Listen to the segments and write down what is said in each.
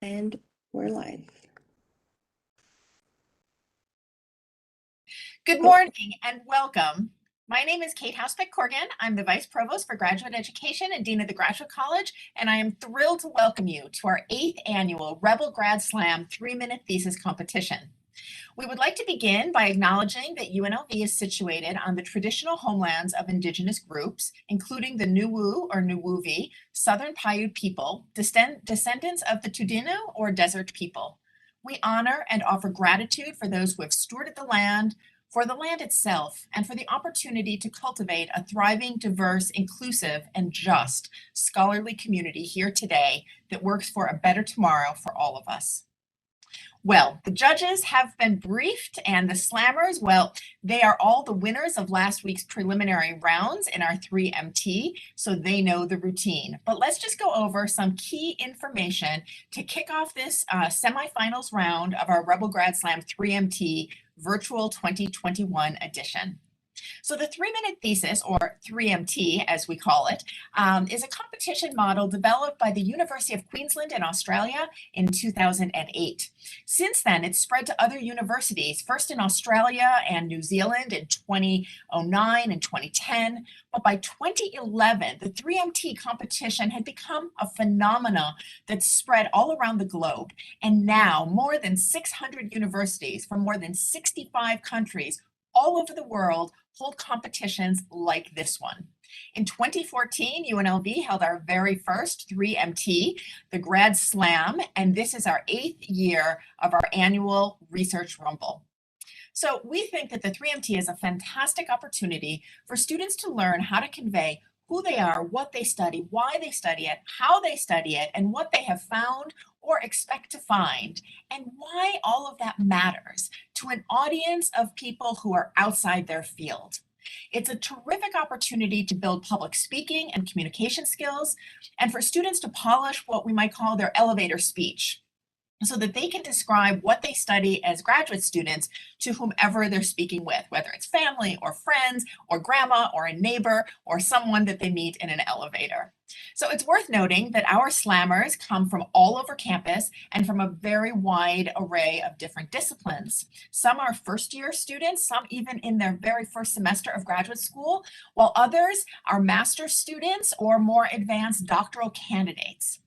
And we're live. Good morning and welcome. My name is Kate Housepick-Corgan. I'm the Vice Provost for Graduate Education and Dean of the Graduate College, and I am thrilled to welcome you to our 8th annual Rebel Grad Slam 3-minute thesis competition. We would like to begin by acknowledging that UNLV is situated on the traditional homelands of Indigenous groups, including the Nuwu or Nuwuvi, Southern Paiute people, descendants of the Tudinu or Desert people. We honor and offer gratitude for those who have stewarded the land, for the land itself, and for the opportunity to cultivate a thriving, diverse, inclusive, and just scholarly community here today that works for a better tomorrow for all of us. Well, the judges have been briefed, and the slammers, well, they are all the winners of last week's preliminary rounds in our 3MT, so they know the routine. But let's just go over some key information to kick off this semifinals round of our Rebel Grad Slam 3MT Virtual 2021 edition. So the 3-minute thesis, or 3MT as we call it, is a competition model developed by the University of Queensland in Australia in 2008. Since then, it's spread to other universities, first in Australia and New Zealand in 2009 and 2010. But by 2011, the 3MT competition had become a phenomenon that spread all around the globe. And now more than 600 universities from more than 65 countries all over the world hold competitions like this one. In 2014, UNLV held our very first 3MT, the Grad Slam, and this is our 8th year of our annual Research Rumble. So we think that the 3MT is a fantastic opportunity for students to learn how to convey who they are, what they study, why they study it, how they study it, and what they have found or expect to find, and why all of that matters to an audience of people who are outside their field. It's a terrific opportunity to build public speaking and communication skills, and for students to polish what we might call their elevator speech, so that they can describe what they study as graduate students to whomever they're speaking with, whether it's family or friends or grandma or a neighbor or someone that they meet in an elevator. So it's worth noting that our slammers come from all over campus and from a very wide array of different disciplines. Some are first-year students, some even in their very first semester of graduate school, while others are master's students or more advanced doctoral candidates.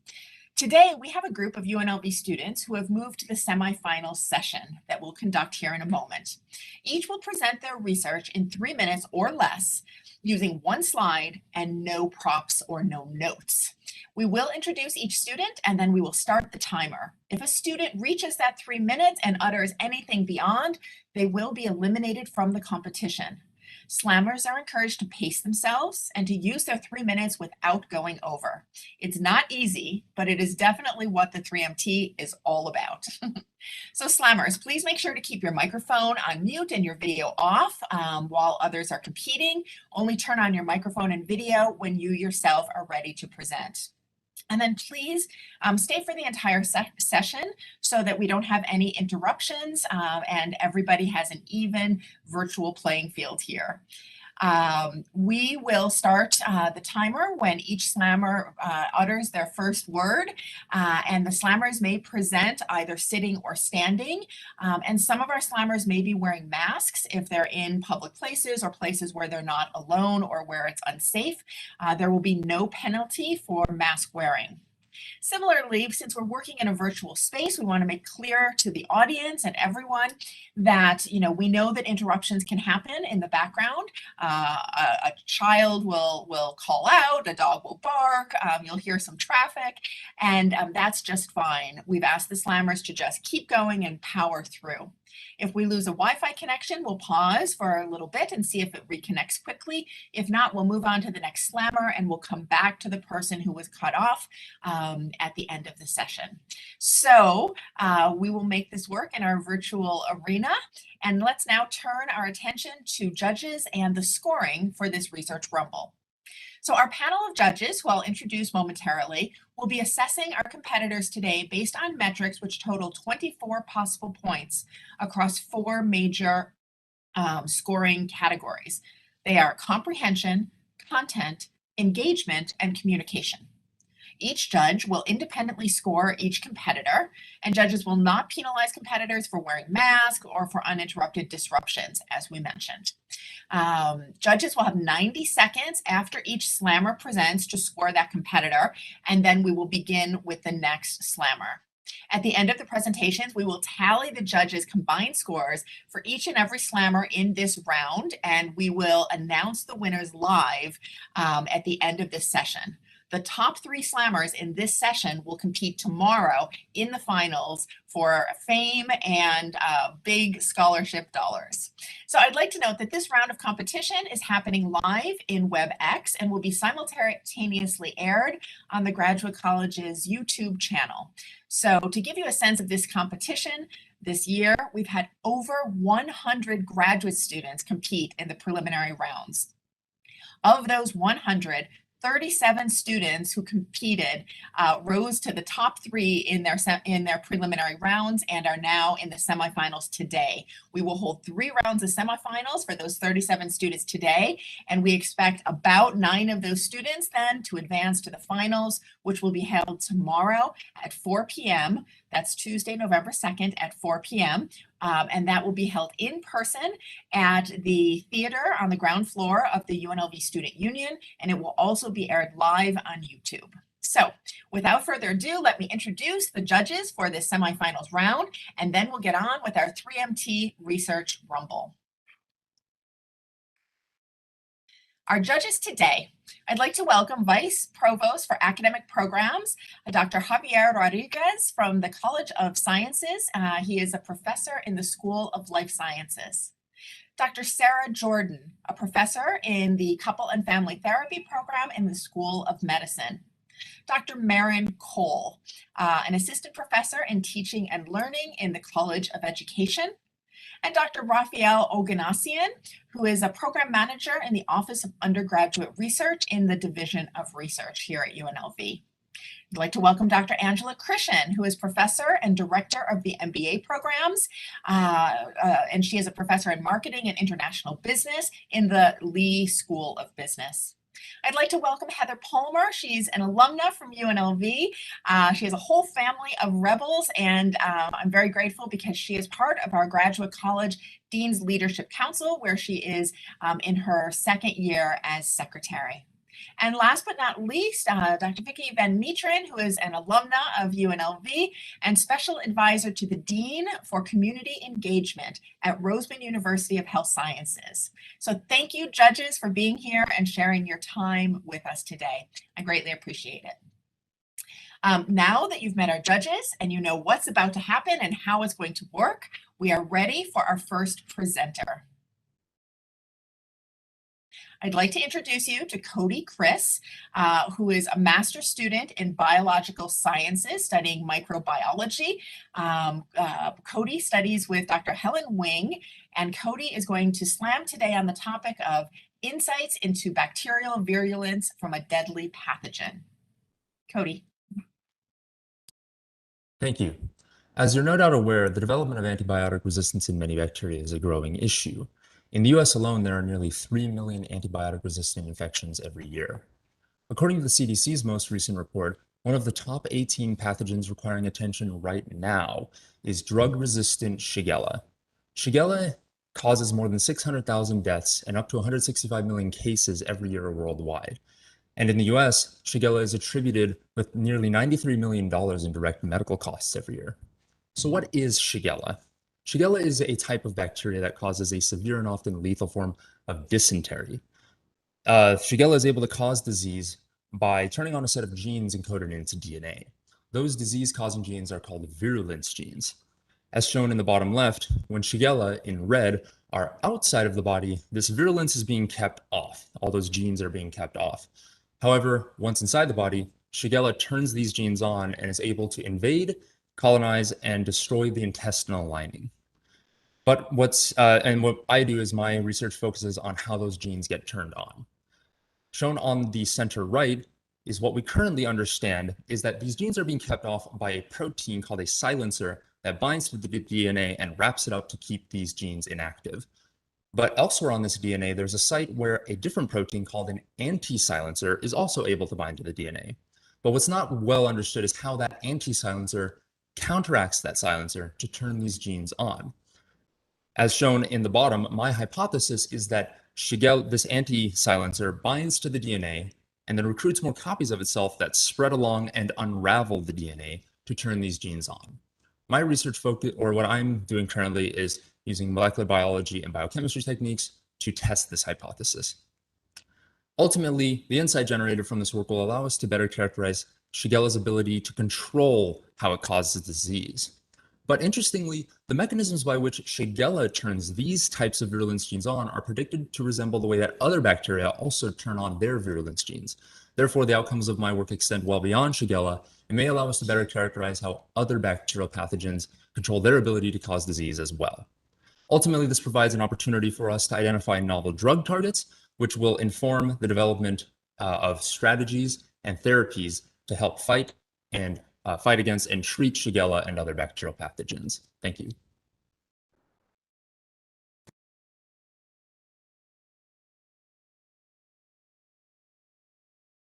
Today, we have a group of UNLV students who have moved to the semifinal session that we'll conduct here in a moment. Each will present their research in 3 minutes or less using one slide and no props or no notes. We will introduce each student and then we will start the timer. If a student reaches that 3 minutes and utters anything beyond, they will be eliminated from the competition. Slammers are encouraged to pace themselves and to use their 3 minutes without going over. It's not easy, but it is definitely what the 3MT is all about. So slammers, please make sure to keep your microphone on mute and your video off while others are competing. Only turn on your microphone and video when you yourself are ready to present. And then please stay for the entire session so that we don't have any interruptions and everybody has an even virtual playing field here. We will start the timer when each slammer utters their first word, and the slammers may present either sitting or standing, and some of our slammers may be wearing masks if they're in public places or places where they're not alone or where it's unsafe. There will be no penalty for mask wearing. Similarly, since we're working in a virtual space, we want to make clear to the audience and everyone that, we know that interruptions can happen in the background. A child will call out, a dog will bark, you'll hear some traffic, and that's just fine. We've asked the slammers to just keep going and power through. If we lose a Wi-Fi connection, we'll pause for a little bit and see if it reconnects quickly. If not, we'll move on to the next slammer and we'll come back to the person who was cut off at the end of the session. So we will make this work in our virtual arena. And let's now turn our attention to judges and the scoring for this Research Rumble. So our panel of judges, who I'll introduce momentarily, will be assessing our competitors today based on metrics which total 24 possible points across 4 major scoring categories. They are comprehension, content, engagement, and communication. Each judge will independently score each competitor, and judges will not penalize competitors for wearing masks or for uninterrupted disruptions, as we mentioned. Judges will have 90 seconds after each slammer presents to score that competitor, and then we will begin with the next slammer. At the end of the presentations, we will tally the judges' combined scores for each and every slammer in this round, and we will announce the winners live at the end of this session. The top 3 slammers in this session will compete tomorrow in the finals for fame and big scholarship dollars. So I'd like to note that this round of competition is happening live in WebEx and will be simultaneously aired on the Graduate College's YouTube channel. So to give you a sense of this competition, this year we've had over 100 graduate students compete in the preliminary rounds. Of those 100, 37 students who competed rose to the top 3 in their preliminary rounds and are now in the semifinals today. We will hold 3 rounds of semifinals for those 37 students today, and we expect about 9 of those students then to advance to the finals, which will be held tomorrow at 4 p.m. That's Tuesday, November 2nd at 4 p.m. And that will be held in person at the theater on the ground floor of the UNLV Student Union, and it will also be aired live on YouTube. So without further ado, let me introduce the judges for this semifinals round, and then we'll get on with our 3MT Research Rumble. Our judges today, I'd like to welcome Vice Provost for Academic Programs, Dr. Javier Rodriguez from the College of Sciences. He is a professor in the School of Life Sciences. Dr. Sarah Jordan, a professor in the Couple and Family Therapy program in the School of Medicine. Dr. Marin Cole, an assistant professor in teaching and learning in the College of Education. And Dr. Raphael Oganessian, who is a program manager in the Office of Undergraduate Research in the Division of Research here at UNLV. I'd like to welcome Dr. Angela Krishan, who is professor and director of the MBA programs, and she is a professor in marketing and international business in the Lee School of Business. I'd like to welcome Heather Palmer. She's an alumna from UNLV. She has a whole family of Rebels, and I'm very grateful because she is part of our Graduate College Dean's Leadership Council, where she is in her 2nd year as secretary. And last but not least, Dr. Vicki Van Meteren, who is an alumna of UNLV and special advisor to the Dean for Community Engagement at Roseman University of Health Sciences. So thank you, judges, for being here and sharing your time with us today. I greatly appreciate it. Now that you've met our judges and you know what's about to happen and how it's going to work, we are ready for our first presenter. I'd like to introduce you to Cody Chris, who is a master's student in biological sciences studying microbiology. Cody studies with Dr. Helen Wing, and Cody is going to slam today on the topic of insights into bacterial virulence from a deadly pathogen. Cody. Thank you. As you're no doubt aware, the development of antibiotic resistance in many bacteria is a growing issue. In the US alone, there are nearly 3 million antibiotic-resistant infections every year. According to the CDC's most recent report, one of the top 18 pathogens requiring attention right now is drug-resistant Shigella. Shigella causes more than 600,000 deaths and up to 165 million cases every year worldwide. And in the US, Shigella is attributed with nearly $93 million in direct medical costs every year. So what is Shigella? Shigella is a type of bacteria that causes a severe and often lethal form of dysentery. Shigella is able to cause disease by turning on a set of genes encoded into DNA. Those disease-causing genes are called virulence genes. As shown in the bottom left, when Shigella, in red, are outside of the body, this virulence is being kept off. All those genes are being kept off. However, once inside the body, Shigella turns these genes on and is able to invade, colonize, and destroy the intestinal lining. But what I do is my research focuses on how those genes get turned on. Shown on the center right is what we currently understand is that these genes are being kept off by a protein called a silencer that binds to the DNA and wraps it up to keep these genes inactive. But elsewhere on this DNA, there's a site where a different protein called an anti-silencer is also able to bind to the DNA. But what's not well understood is how that anti-silencer counteracts that silencer to turn these genes on. As shown in the bottom, my hypothesis is that this anti-silencer binds to the DNA and then recruits more copies of itself that spread along and unravel the DNA to turn these genes on. My research focus, or what I'm doing currently, is using molecular biology and biochemistry techniques to test this hypothesis. Ultimately, the insight generated from this work will allow us to better characterize Shigella's ability to control how it causes disease. But interestingly, the mechanisms by which Shigella turns these types of virulence genes on are predicted to resemble the way that other bacteria also turn on their virulence genes. Therefore, the outcomes of my work extend well beyond Shigella and may allow us to better characterize how other bacterial pathogens control their ability to cause disease as well. Ultimately, this provides an opportunity for us to identify novel drug targets, which will inform the development of strategies and therapies to help fight against and treat Shigella and other bacterial pathogens. Thank you.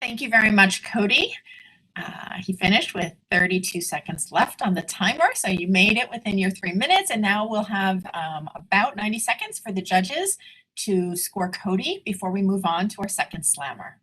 Thank you very much, Cody. He finished with 32 seconds left on the timer, so you made it within your 3 minutes, and now we'll have about 90 seconds for the judges to score Cody before we move on to our second slammer.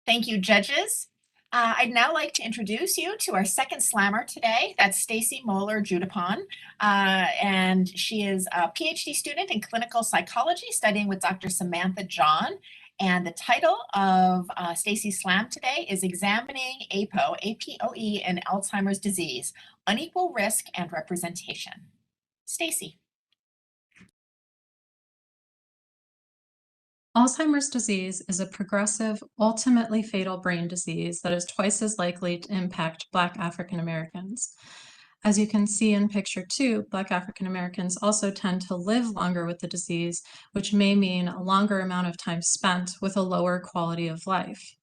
Thank you, judges. I'd now like to introduce you to our second slammer today. That's Stacy Moeller-Judapon, and she is a PhD student in clinical psychology studying with Dr. Samantha John. And the title of Stacy's slam today is Examining APOE, and Alzheimer's Disease, Unequal Risk and Representation. Stacy. Alzheimer's disease is a progressive, ultimately fatal brain disease that is twice as likely to impact Black African Americans. As you can see in picture 2, Black African Americans also tend to live longer with the disease, which may mean a longer amount of time spent with a lower quality of life.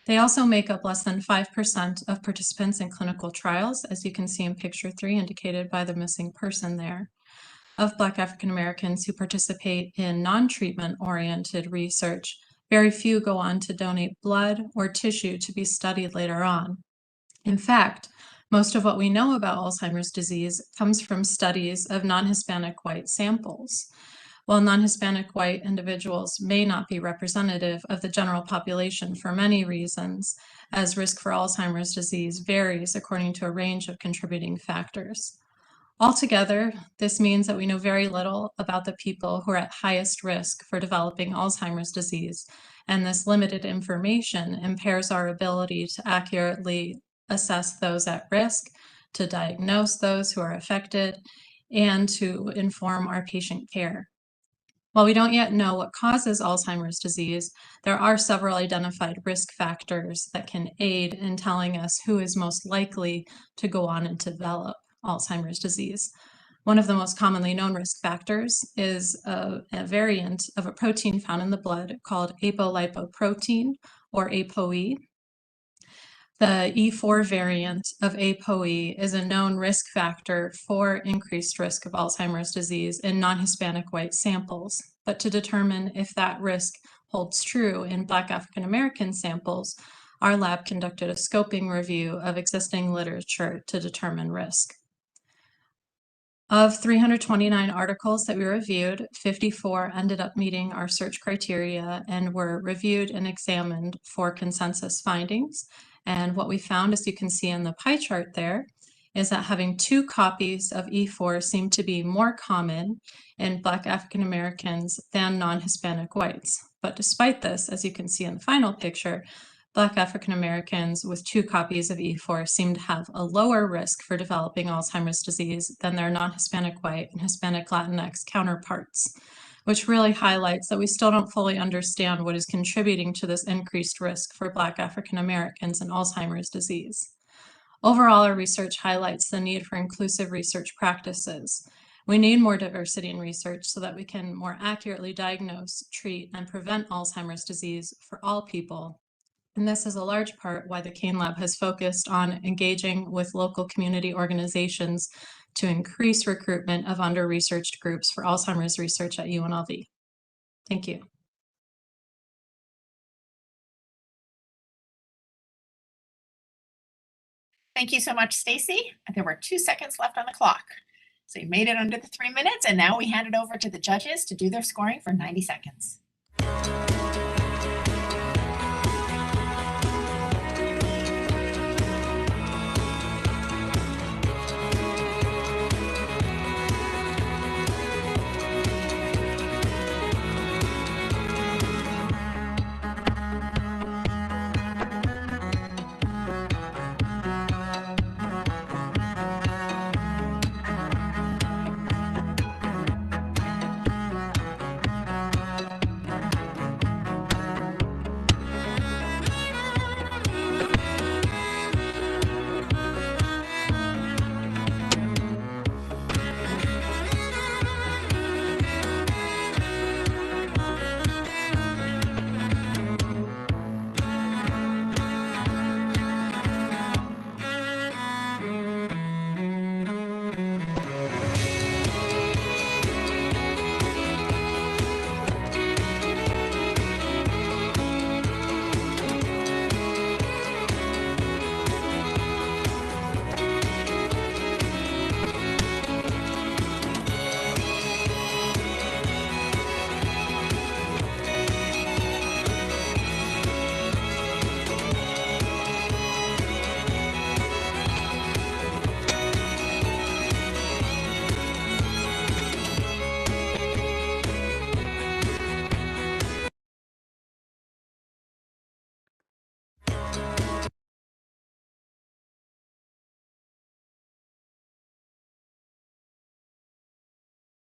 They also make up less than 5% of participants in clinical trials, as you can see in picture 3, indicated by the missing person there. Of Black African Americans who participate in non-treatment oriented research, very few go on to donate blood or tissue to be studied later on. In fact, most of what we know about Alzheimer's disease comes from studies of non-Hispanic white samples. While non-Hispanic white individuals may not be representative of the general population for many reasons, as risk for Alzheimer's disease varies according to a range of contributing factors. Altogether, this means that we know very little about the people who are at highest risk for developing Alzheimer's disease, and this limited information impairs our ability to accurately assess those at risk, to diagnose those who are affected, and to inform our patient care. While we don't yet know what causes Alzheimer's disease, there are several identified risk factors that can aid in telling us who is most likely to go on and develop Alzheimer's disease. One of the most commonly known risk factors is a variant of a protein found in the blood called apolipoprotein, or ApoE. The E4 variant of ApoE is a known risk factor for increased risk of Alzheimer's disease in non-Hispanic white samples. But to determine if that risk holds true in Black African American samples, our lab conducted a scoping review of existing literature to determine risk. Of 329 articles that we reviewed, 54 ended up meeting our search criteria and were reviewed and examined for consensus findings. And what we found, as you can see in the pie chart there, is that having 2 copies of E4 seemed to be more common in Black African Americans than non-Hispanic whites. But despite this, as you can see in the final picture, Black African Americans with 2 copies of E4 seem to have a lower risk for developing Alzheimer's disease than their non-Hispanic white and Hispanic Latinx counterparts, which really highlights that we still don't fully understand what is contributing to this increased risk for Black African Americans and Alzheimer's disease. Overall, our research highlights the need for inclusive research practices. We need more diversity in research so that we can more accurately diagnose, treat, and prevent Alzheimer's disease for all people. And this is a large part why the Kane Lab has focused on engaging with local community organizations to increase recruitment of under-researched groups for Alzheimer's research at UNLV. Thank you. Thank you so much, Stacy. There were 2 seconds left on the clock. So you made it under the 3 minutes, and now we hand it over to the judges to do their scoring for 90 seconds.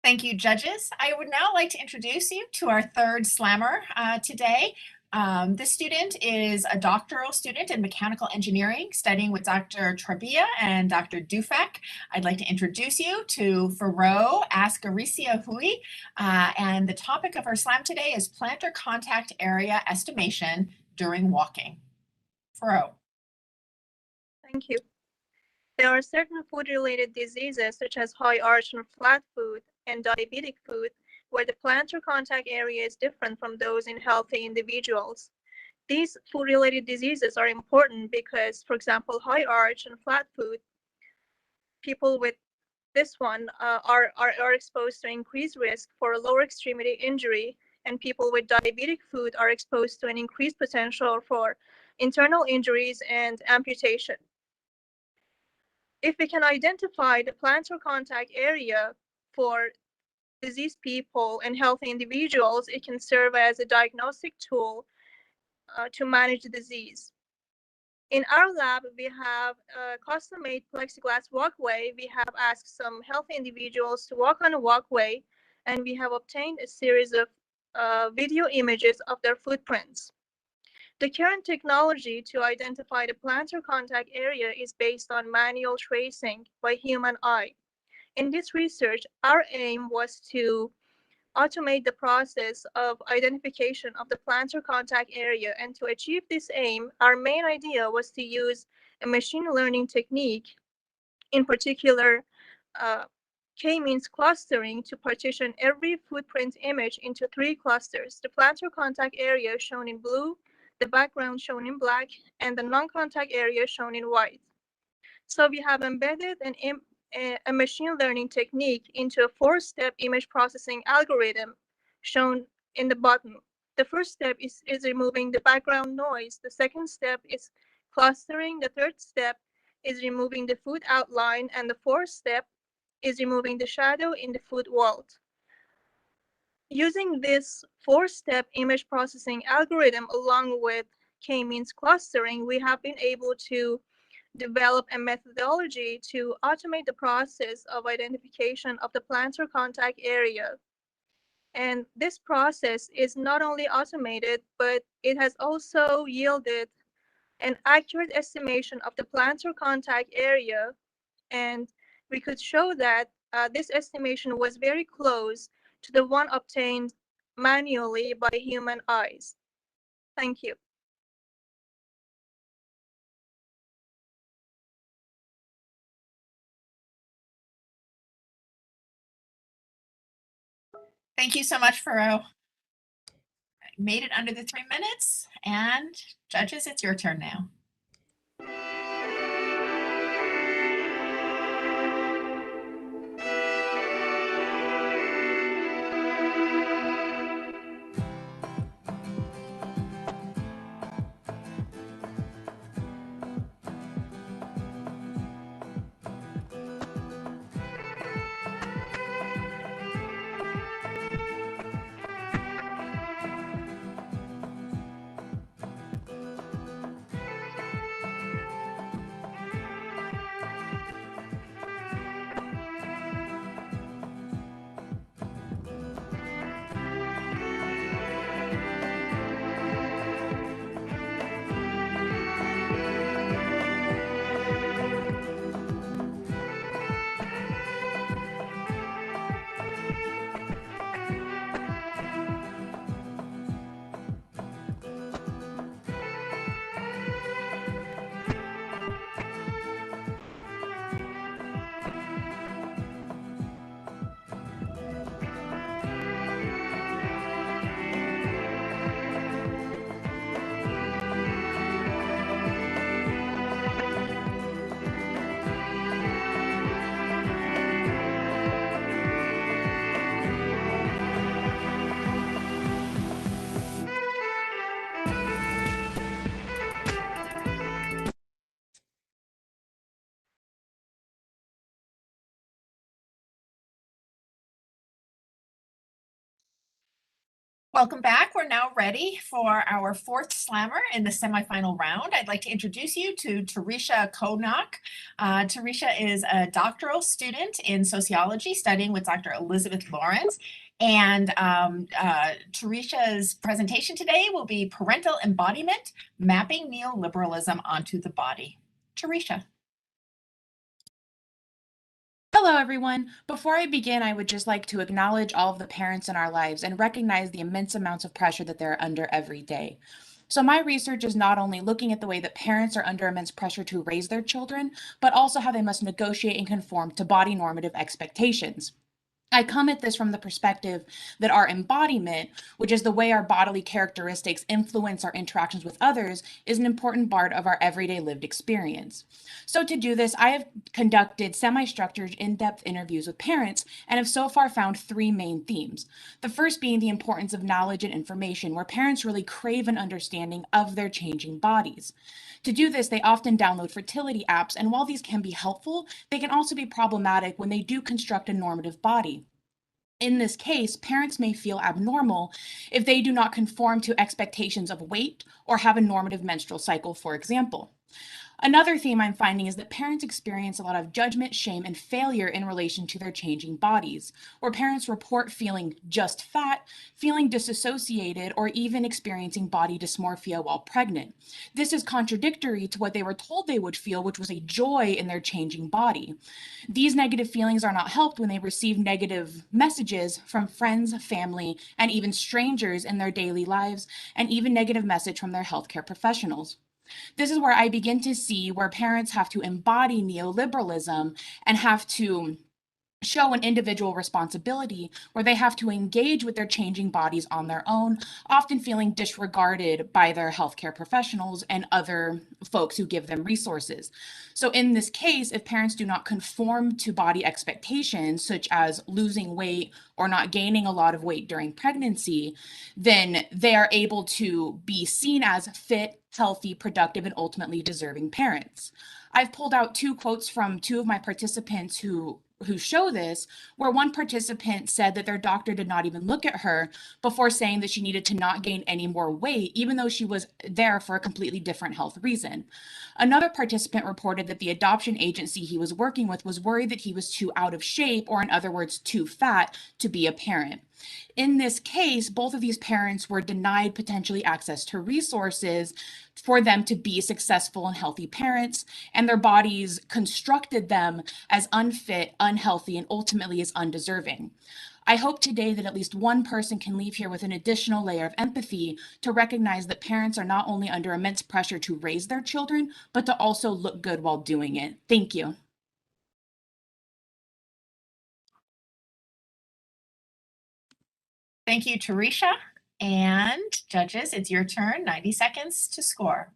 Thank you, judges. I would now like to introduce you to our third slammer today. This student is a doctoral student in mechanical engineering, studying with Dr. Trabia and Dr. Dufek. I'd like to introduce you to Faro Ascaricia Hui, and the topic of our slam today is plantar contact area estimation during walking. Faro. Thank you. There are certain food-related diseases such as high arch and flat foot and diabetic foot where the plantar contact area is different from those in healthy individuals. These food-related diseases are important because, for example, high arch and flat foot, people with this one are exposed to increased risk for lower extremity injury, and people with diabetic foot are exposed to an increased potential for internal injuries and amputation. If we can identify the plantar contact area for diseased people and healthy individuals, it can serve as a diagnostic tool to manage the disease. In our lab, we have a custom-made plexiglass walkway. We have asked some healthy individuals to walk on a walkway and we have obtained a series of video images of their footprints. The current technology to identify the plantar contact area is based on manual tracing by human eye. In this research, our aim was to automate the process of identification of the plantar contact area, and to achieve this aim, our main idea was to use a machine learning technique, in particular k-means clustering, to partition every footprint image into 3 clusters: the plantar contact area shown in blue, the background shown in black, and the non-contact area shown in white. So we have embedded a machine learning technique into a 4-step image processing algorithm shown in the bottom. The first step is removing the background noise. The second step is clustering. The third step is removing the foot outline. And the fourth step is removing the shadow in the foot vault. Using this 4-step image processing algorithm along with k-means clustering, we have been able to develop a methodology to automate the process of identification of the plantar contact area. And this process is not only automated, but it has also yielded an accurate estimation of the plantar contact area. And we could show that this estimation was very close to the one obtained manually by human eyes. Thank you. Thank you so much, Faro. Made it under the 3 minutes, and judges, it's your turn now. Welcome back. We're now ready for our 4th slammer in the semifinal round. I'd like to introduce you to Tarisha Konak. Tarisha is a doctoral student in sociology, studying with Dr. Elizabeth Lawrence. And Tarisha's presentation today will be Parental Embodiment, Mapping Neoliberalism onto the Body. Tarisha. Hello, everyone. Before I begin, I would just like to acknowledge all of the parents in our lives and recognize the immense amounts of pressure that they're under every day. So my research is not only looking at the way that parents are under immense pressure to raise their children, but also how they must negotiate and conform to body normative expectations. I come at this from the perspective that our embodiment, which is the way our bodily characteristics influence our interactions with others, is an important part of our everyday lived experience. So to do this, I have conducted semi-structured, in-depth interviews with parents and have so far found 3 main themes. The first being the importance of knowledge and information, where parents really crave an understanding of their changing bodies. To do this, they often download fertility apps, and while these can be helpful, they can also be problematic when they do construct a normative body. In this case, parents may feel abnormal if they do not conform to expectations of weight or have a normative menstrual cycle, for example. Another theme I'm finding is that parents experience a lot of judgment, shame, and failure in relation to their changing bodies, where parents report feeling just fat, feeling disassociated, or even experiencing body dysmorphia while pregnant. This is contradictory to what they were told they would feel, which was a joy in their changing body. These negative feelings are not helped when they receive negative messages from friends, family, and even strangers in their daily lives, and even negative message from their healthcare professionals. This is where I begin to see where parents have to embody neoliberalism and have to show an individual responsibility where they have to engage with their changing bodies on their own, often feeling disregarded by their healthcare professionals and other folks who give them resources. So in this case, if parents do not conform to body expectations, such as losing weight or not gaining a lot of weight during pregnancy, then they are able to be seen as fit, healthy, productive, and ultimately deserving parents. I've pulled out two quotes from two of my participants who show this, where one participant said that their doctor did not even look at her before saying that she needed to not gain any more weight, even though she was there for a completely different health reason. Another participant reported that the adoption agency he was working with was worried that he was too out of shape, or in other words, too fat to be a parent. In this case, both of these parents were denied potentially access to resources for them to be successful and healthy parents, and their bodies constructed them as unfit, unhealthy, and ultimately as undeserving. I hope today that at least one person can leave here with an additional layer of empathy to recognize that parents are not only under immense pressure to raise their children, but to also look good while doing it. Thank you. Thank you, Tarisha. And judges, it's your turn, 90 seconds to score.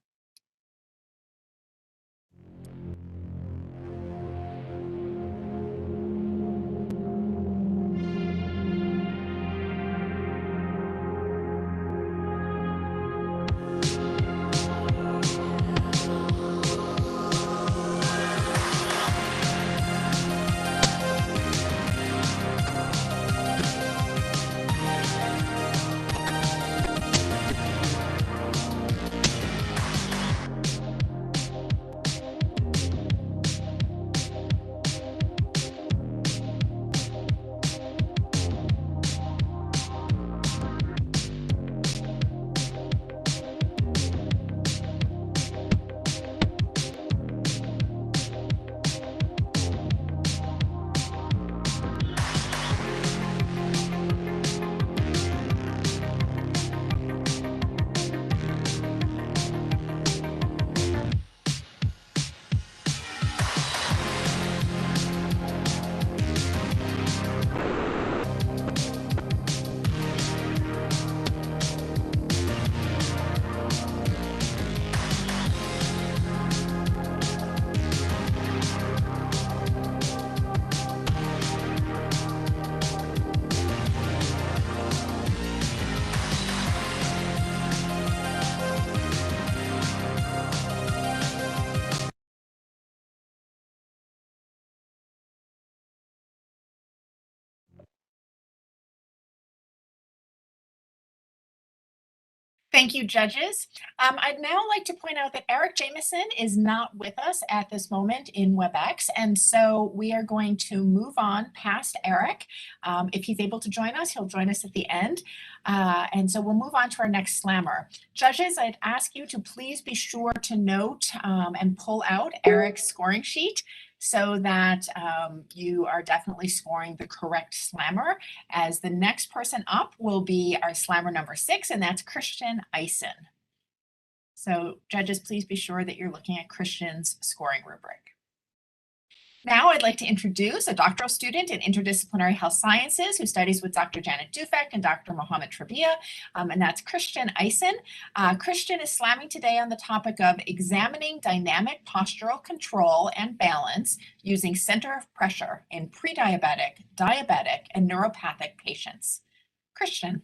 Thank you, judges. I'd now like to point out that Eric Jameson is not with us at this moment in WebEx, and so we are going to move on past Eric. If he's able to join us, he'll join us at the end. And so we'll move on to our next slammer. Judges, I'd ask you to please be sure to note and pull out Eric's scoring sheet so that you are definitely scoring the correct slammer, as the next person up will be our slammer number 6, and that's Christian Eisen. So judges, please be sure that you're looking at Christian's scoring rubric. Now I'd like to introduce a doctoral student in interdisciplinary health sciences who studies with Dr. Janet Dufek and Dr. Mohammed Trabia, and that's Christian Eisen. Christian is slamming today on the topic of examining dynamic postural control and balance using center of pressure in pre-diabetic, diabetic, and neuropathic patients. Christian.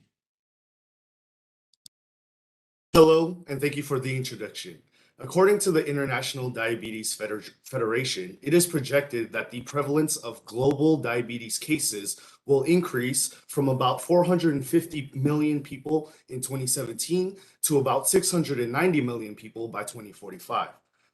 Hello, and thank you for the introduction. According to the International Diabetes Federation, it is projected that the prevalence of global diabetes cases will increase from about 450 million people in 2017 to about 690 million people by 2045.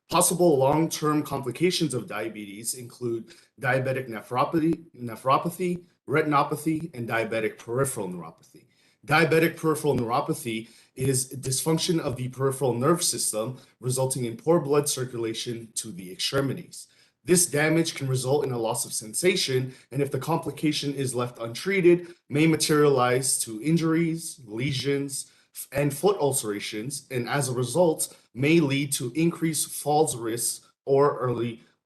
Possible long-term complications of diabetes include diabetic nephropathy, retinopathy, and diabetic peripheral neuropathy. Diabetic peripheral neuropathy is dysfunction of the peripheral nerve system, resulting in poor blood circulation to the extremities. This damage can result in a loss of sensation, and if the complication is left untreated, may materialize to injuries, lesions, and foot ulcerations, and as a result, may lead to increased falls risks or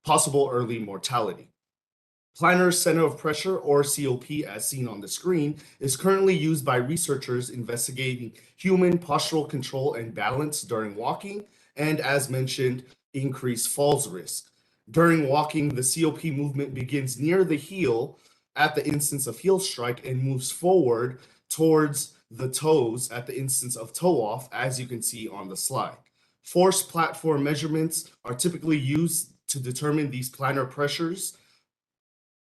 possible early mortality. Plantar center of pressure, or COP, as seen on the screen, is currently used by researchers investigating human postural control and balance during walking, and as mentioned, increased falls risk. During walking, the COP movement begins near the heel at the instance of heel strike and moves forward towards the toes at the instance of toe off, as you can see on the slide. Force platform measurements are typically used to determine these plantar pressures,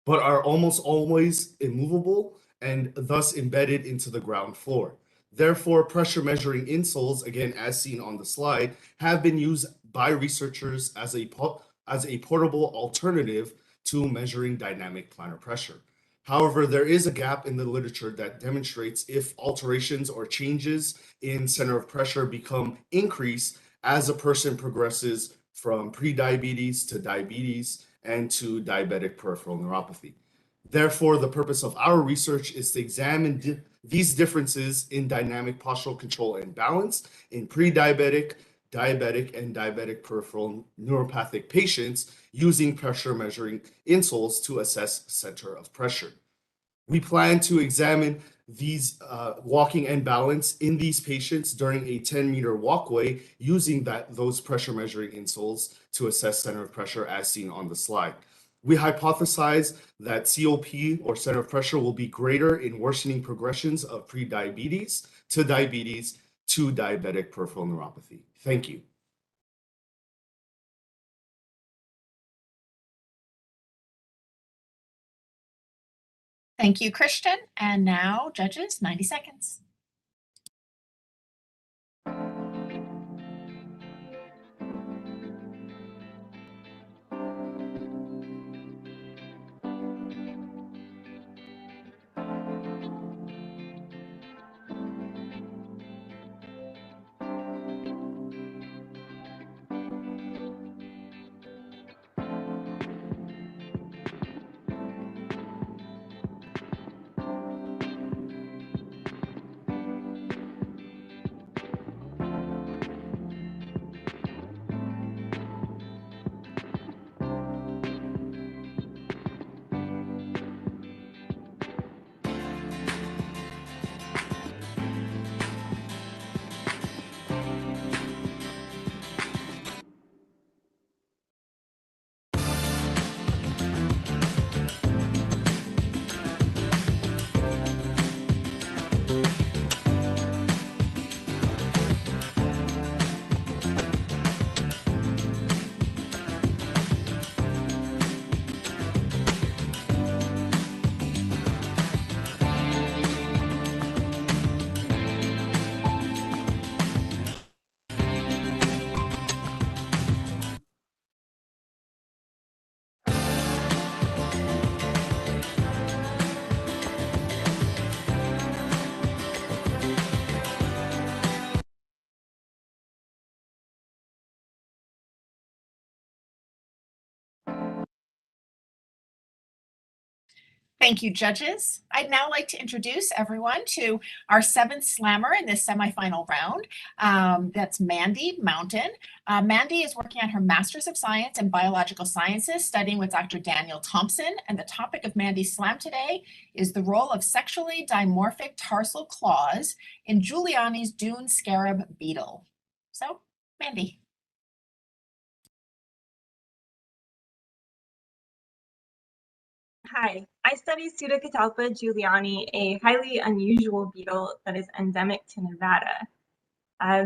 but are almost always immovable and thus embedded into the ground floor. Therefore, pressure measuring insoles, again, as seen on the slide, have been used by researchers as a portable alternative to measuring dynamic plantar pressure. However, there is a gap in the literature that demonstrates if alterations or changes in center of pressure become increased as a person progresses from prediabetes to diabetes and to diabetic peripheral neuropathy. Therefore, the purpose of our research is to examine these differences in dynamic postural control and balance in pre-diabetic, diabetic, and diabetic peripheral neuropathic patients using pressure measuring insoles to assess center of pressure. We plan to examine these walking and balance in these patients during a 10-meter walkway using those pressure measuring insoles to assess center of pressure as seen on the slide. We hypothesize that COP, or center of pressure, will be greater in worsening progressions of prediabetes to diabetic peripheral neuropathy. Thank you. Thank you, Christian. And now, judges, 90 seconds. Thank you, judges. I'd now like to introduce everyone to our seventh slammer in this semifinal round. That's Mandy Mountain. Mandy is working on her Master's of Science in Biological Sciences, studying with Dr. Daniel Thompson. And the topic of Mandy's slam today is the role of sexually dimorphic tarsal claws in Giuliani's dune scarab beetle. So, Mandy. Hi, I study Pseudocatalpa giuliani, a highly unusual beetle that is endemic to Nevada.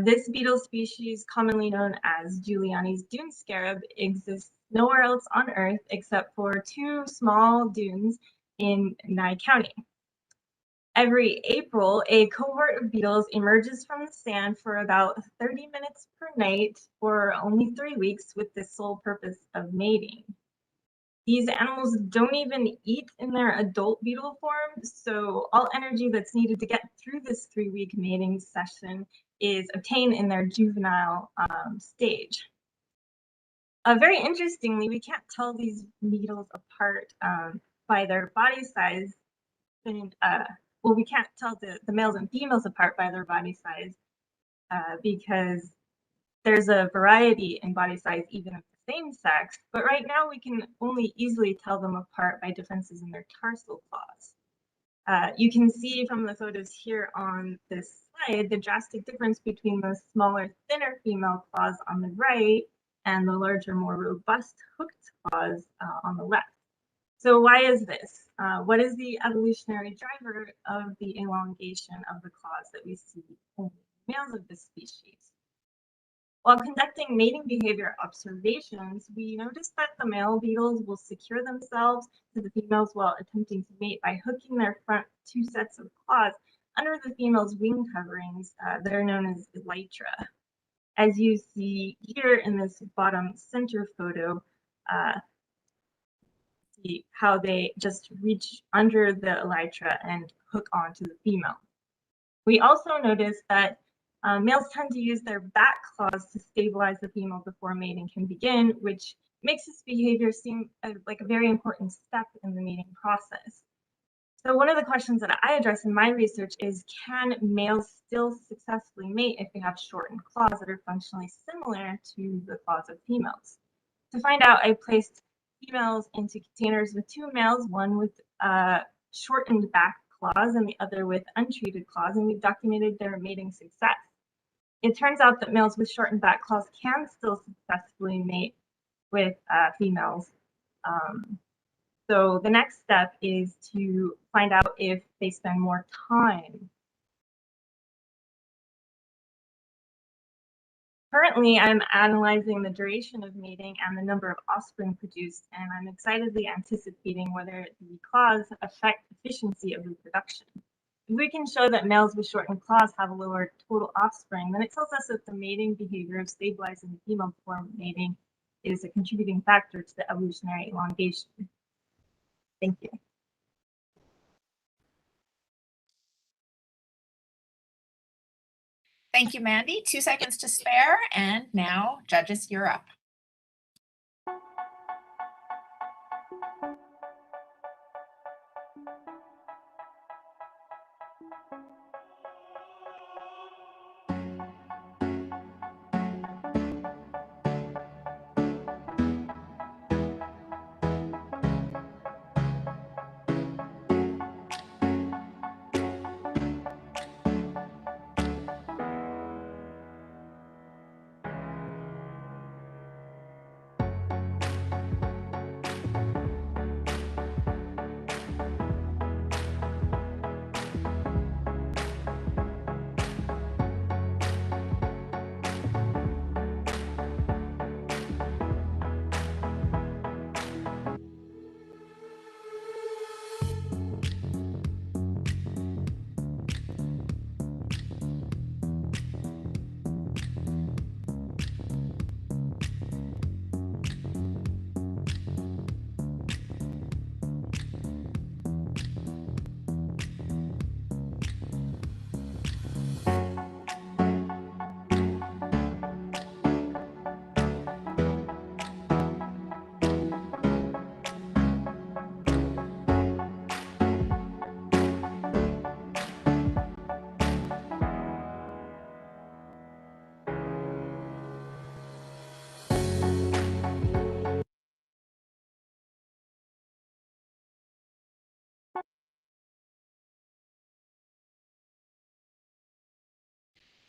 This beetle species, commonly known as Giuliani's dune scarab, exists nowhere else on Earth except for two small dunes in Nye County. Every April, a cohort of beetles emerges from the sand for about 30 minutes per night for only 3 weeks with the sole purpose of mating. These animals don't even eat in their adult beetle form, so all energy that's needed to get through this 3-week mating session is obtained in their juvenile stage. Very interestingly, we can't tell these beetles apart by their body size. Well, we can't tell the males and females apart by their body size because there's a variety in body size even of the same sex, but right now we can only easily tell them apart by differences in their tarsal claws. You can see from the photos here on this slide the drastic difference between the smaller, thinner female claws on the right and the larger, more robust hooked claws on the left. So why is this? What is the evolutionary driver of the elongation of the claws that we see in males of this species? While conducting mating behavior observations, we noticed that the male beetles will secure themselves to the females while attempting to mate by hooking their front 2 sets of claws under the female's wing coverings that are known as elytra. As you see here in this bottom center photo, see how they just reach under the elytra and hook onto the female. We also noticed that males tend to use their back claws to stabilize the female before mating can begin, which makes this behavior seem like a very important step in the mating process. So one of the questions that I address in my research is, can males still successfully mate if they have shortened claws that are functionally similar to the claws of females? To find out, I placed females into containers with 2 males, one with shortened back claws and the other with untreated claws, and we documented their mating success. It turns out that males with shortened back claws can still successfully mate with females. So the next step is to find out if they spend more time. Currently, I'm analyzing the duration of mating and the number of offspring produced, and I'm excitedly anticipating whether the claws affect efficiency of reproduction. If we can show that males with shortened claws have a lower total offspring, then it tells us that the mating behavior of stabilizing the female before mating is a contributing factor to the evolutionary elongation. Thank you. Thank you, Mandy. 2 seconds to spare, and now, judges, you're up.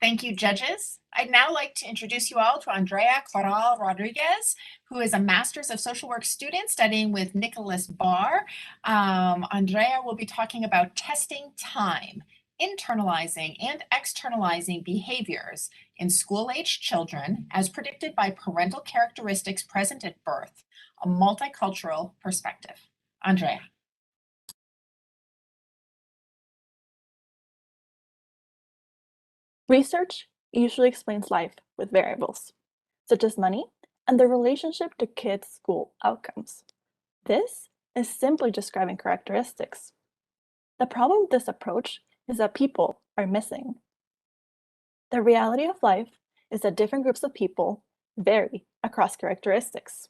Thank you, judges. I'd now like to introduce you all to Andrea Corral Rodriguez, who is a Master's of Social Work student studying with Nicholas Barr. Andrea will be talking about testing time, internalizing and externalizing behaviors in school-aged children as predicted by parental characteristics present at birth, a multicultural perspective. Andrea. Research usually explains life with variables, such as money and the relationship to kids' school outcomes. This is simply describing characteristics. The problem with this approach is that people are missing. The reality of life is that different groups of people vary across characteristics.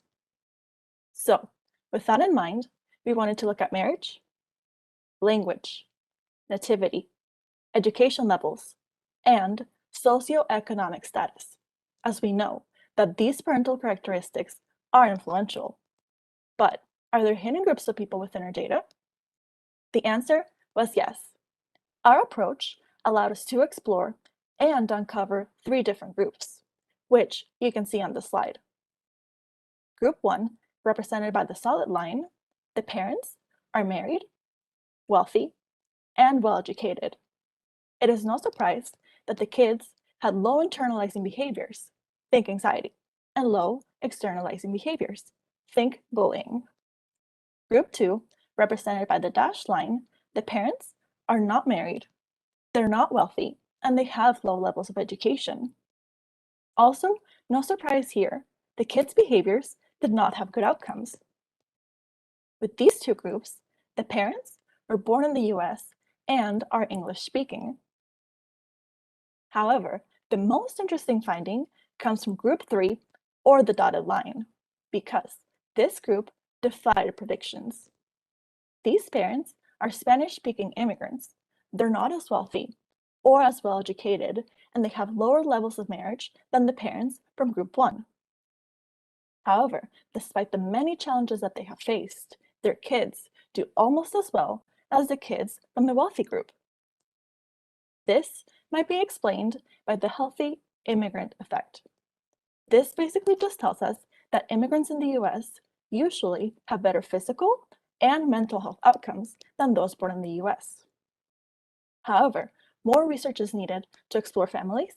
So, with that in mind, we wanted to look at marriage, language, nativity, education levels, and socioeconomic status, as we know that these parental characteristics are influential. But are there hidden groups of people within our data? The answer was yes. Our approach allowed us to explore and uncover 3 different groups, which you can see on the slide. Group 1, represented by the solid line, the parents are married, wealthy, and well-educated. It is no surprise that the kids had low internalizing behaviors, think anxiety, and low externalizing behaviors, think bullying. Group 2, represented by the dashed line, the parents are not married, they're not wealthy, and they have low levels of education. Also, no surprise here, the kids' behaviors did not have good outcomes. With these 2 groups, the parents were born in the US and are English speaking. However, the most interesting finding comes from group 3, or the dotted line, because this group defied predictions. These parents are Spanish-speaking immigrants. They're not as wealthy or as well-educated, and they have lower levels of marriage than the parents from group 1. However, despite the many challenges that they have faced, their kids do almost as well as the kids from the wealthy group. This might be explained by the healthy immigrant effect. This basically just tells us that immigrants in the US usually have better physical and mental health outcomes than those born in the US. However, more research is needed to explore families,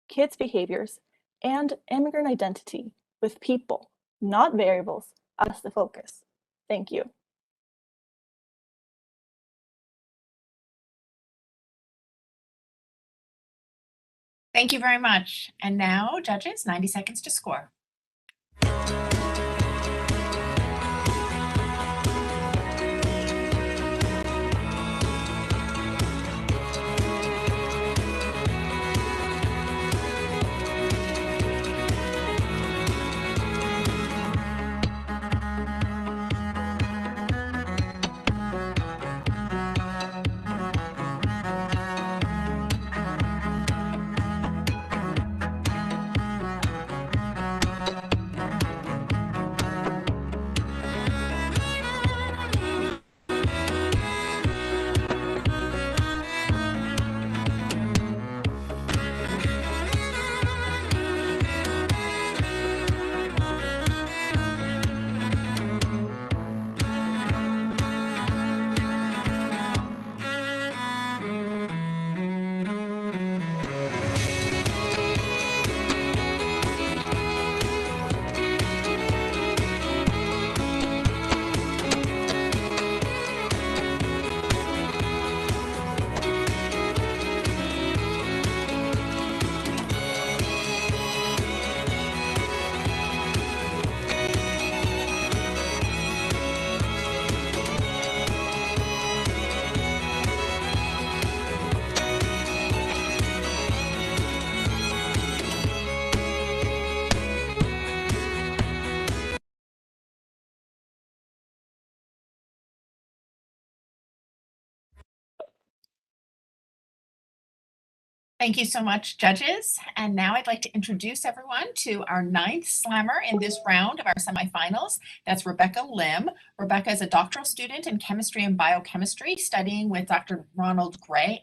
kids' behaviors, and immigrant identity with people, not variables, as the focus. Thank you. Thank you very much. And now, judges, 90 seconds to score. Thank you so much, judges. And now I'd like to introduce everyone to our 9th slammer in this round of our semifinals. That's Rebecca Lim. Rebecca is a doctoral student in chemistry and biochemistry, studying with Dr. Ronald Gary.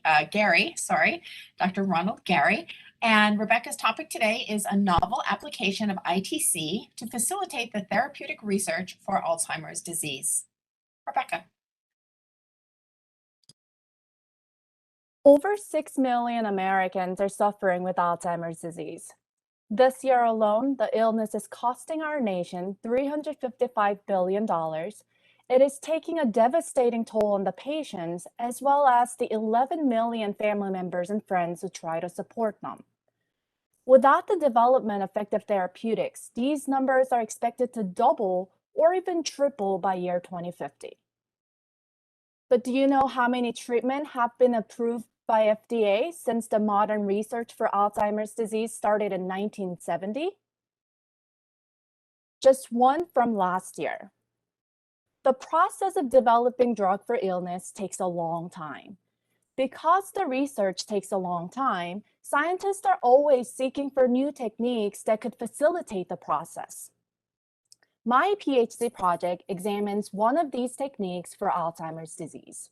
And Rebecca's topic today is a novel application of ITC to facilitate the therapeutic research for Alzheimer's disease. Rebecca. Over 6 million Americans are suffering with Alzheimer's disease. This year alone, the illness is costing our nation $355 billion It is taking a devastating toll on the patients as well as the 11 million family members and friends who try to support them. Without the development of effective therapeutics, these numbers are expected to double or even triple by year 2050. But do you know how many treatments have been approved by FDA since the modern research for Alzheimer's disease started in 1970? Just one from last year. The process of developing drug for illness takes a long time. Because the research takes a long time, scientists are always seeking for new techniques that could facilitate the process. My PhD project examines one of these techniques for Alzheimer's disease.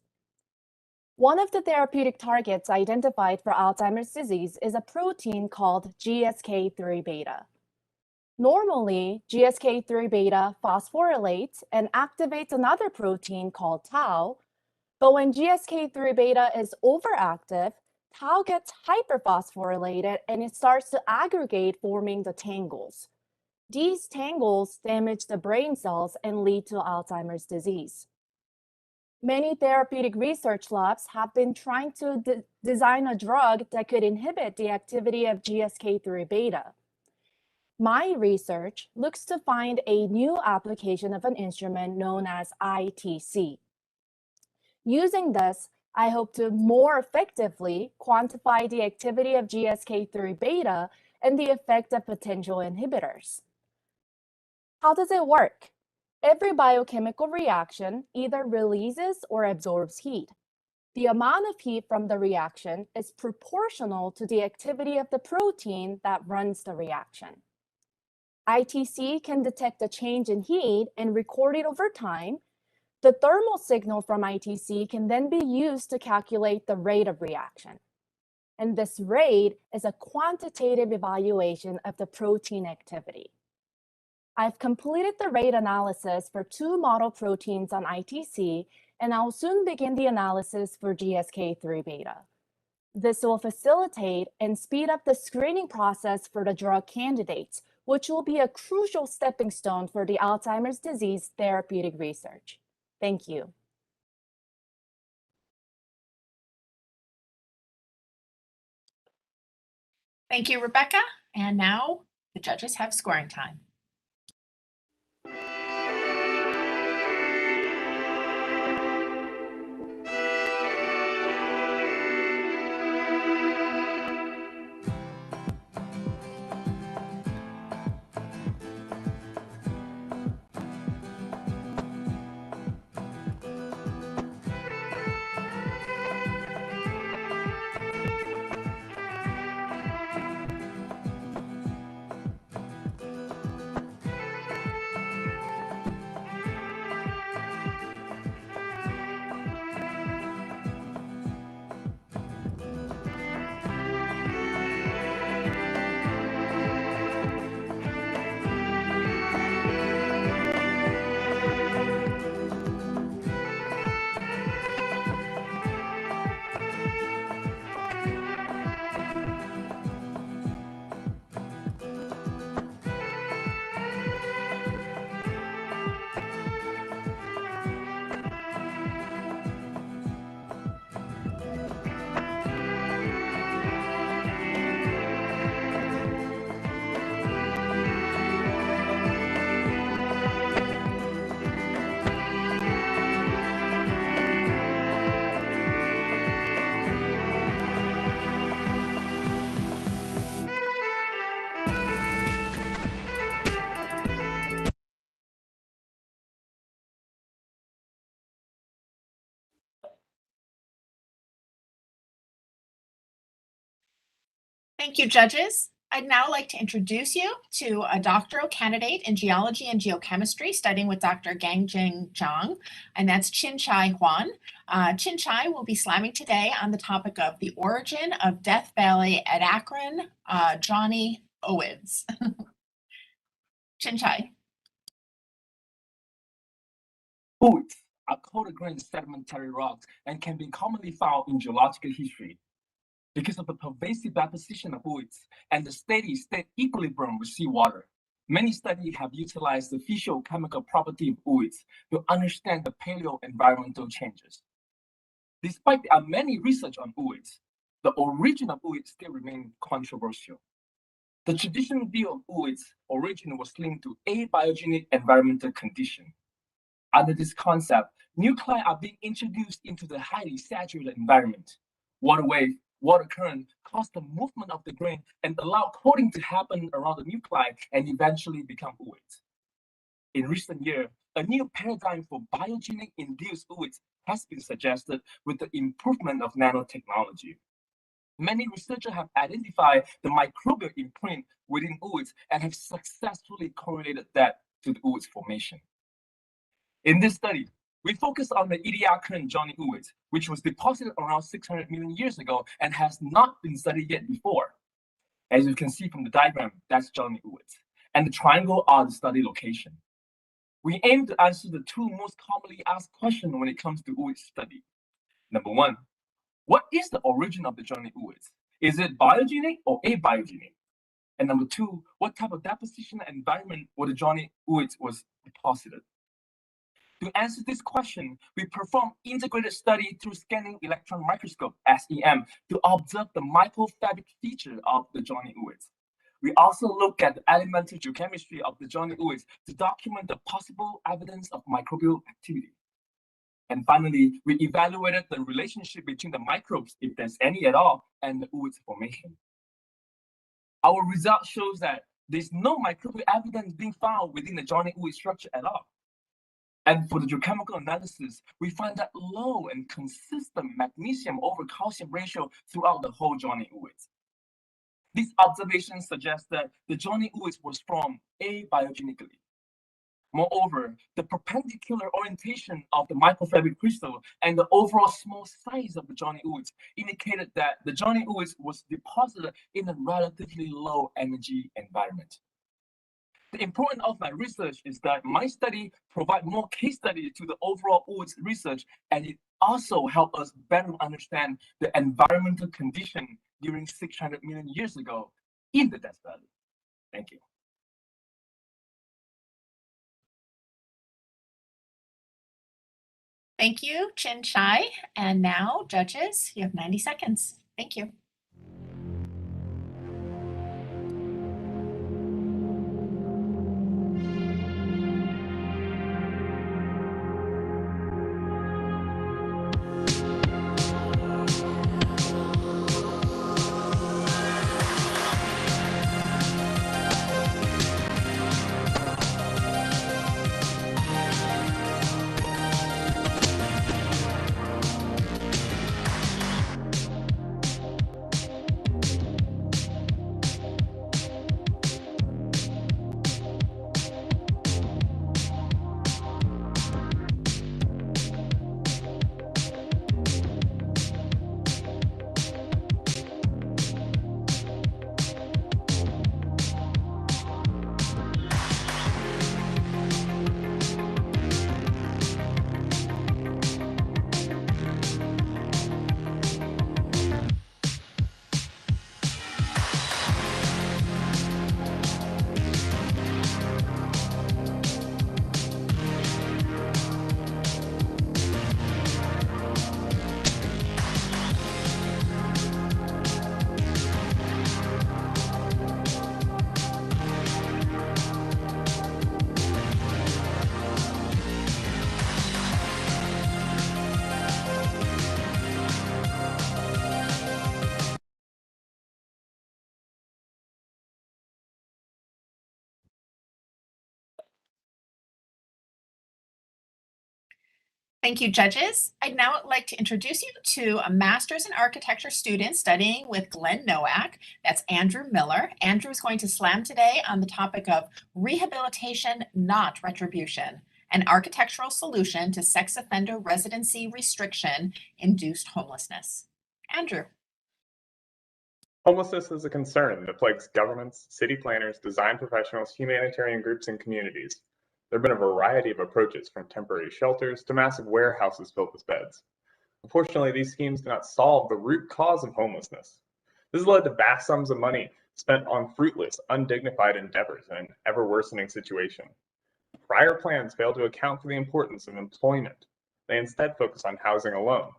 One of the therapeutic targets identified for Alzheimer's disease is a protein called GSK3 beta. Normally, GSK3 beta phosphorylates and activates another protein called tau, but when GSK3 beta is overactive, tau gets hyperphosphorylated and it starts to aggregate, forming the tangles. These tangles damage the brain cells and lead to Alzheimer's disease. Many therapeutic research labs have been trying to design a drug that could inhibit the activity of GSK3 beta. My research looks to find a new application of an instrument known as ITC. Using this, I hope to more effectively quantify the activity of GSK3 beta and the effect of potential inhibitors. How does it work? Every biochemical reaction either releases or absorbs heat. The amount of heat from the reaction is proportional to the activity of the protein that runs the reaction. ITC can detect a change in heat and record it over time. The thermal signal from ITC can then be used to calculate the rate of reaction. And this rate is a quantitative evaluation of the protein activity. I've completed the rate analysis for 2 model proteins on ITC, and I'll soon begin the analysis for GSK3 beta. This will facilitate and speed up the screening process for the drug candidates, which will be a crucial stepping stone for the Alzheimer's disease therapeutic research. Thank you. Thank you, Rebecca. And now the judges have scoring time. Thank you, judges. I'd now like to introduce you to a doctoral candidate in geology and geochemistry studying with Dr. Gangjing Zhang, and that's Chin-Chai Huan. Chin-Chai will be slamming today on the topic of the origin of Death Valley at Akron, Johnny Owids. Chin-Chai. Buoys are cold-grained sedimentary rocks and can be commonly found in geological history. Because of the pervasive deposition of buoys and the steady state equilibrium with seawater, Many studies have utilized the physiochemical property of ooids to understand the paleo-environmental changes. Despite there are many research on ooids, the origin of ooids still remains controversial. The traditional view of ooids' origin was linked to abiogenic environmental condition. Under this concept, nuclei are being introduced into the highly saturated environment. Water wave, water current cause the movement of the grain and allow coating to happen around the nuclei and eventually become ooids. In recent years, a new paradigm for biogenic induced ooids has been suggested with the improvement of nanotechnology. Many researchers have identified the microbial imprint within ooids and have successfully correlated that to the ooids formation. In this study, we focus on the Ediacaran Johnny ooids, which was deposited around 600 million years ago and has not been studied yet before. As you can see from the diagram, that's Johnny ooids, and the triangle are the study location. We aim to answer the two most commonly asked questions when it comes to ooid study. Number one, what is the origin of the Johnny ooids? Is it biogenic or abiogenic? And number two, what type of deposition environment where the Johnny ooids was deposited? To answer this question, we perform integrated study through scanning electron microscope, SEM, to observe the microfabric feature of the Johnny ooids. We also look at the elemental geochemistry of the Johnny ooids to document the possible evidence of microbial activity. And finally, we evaluated the relationship between the microbes, if there's any at all, and the ooids formation. Our result shows that there's no microbial evidence being found within the Johnny ooid structure at all. And for the geochemical analysis, we find that low and consistent magnesium over calcium ratio throughout the whole Johnny ooids. These observations suggest that the Johnny ooids was formed abiogenically. Moreover, the perpendicular orientation of the microfabric crystal and the overall small size of the Johnny ooids indicated that the Johnny ooids was deposited in a relatively low energy environment. The importance of my research is that my study provides more case studies to the overall ooids research, and it also helps us better understand the environmental condition during 600 million years ago in the Death Valley. Thank you. Thank you, Chin Shai. And now, judges, you have 90 seconds. Thank you. Thank you, judges. I'd now like to introduce you to a master's in architecture student studying with Glenn Nowak. That's Andrew Miller. Andrew is going to slam today on the topic of rehabilitation, not retribution, an architectural solution to sex offender residency restriction induced homelessness. Andrew. Homelessness is a concern that plagues governments, city planners, design professionals, humanitarian groups, and communities. There have been a variety of approaches, from temporary shelters to massive warehouses filled with beds. Unfortunately, these schemes do not solve the root cause of homelessness. This has led to vast sums of money spent on fruitless, undignified endeavors in an ever-worsening situation. Prior plans failed to account for the importance of employment. They instead focus on housing alone.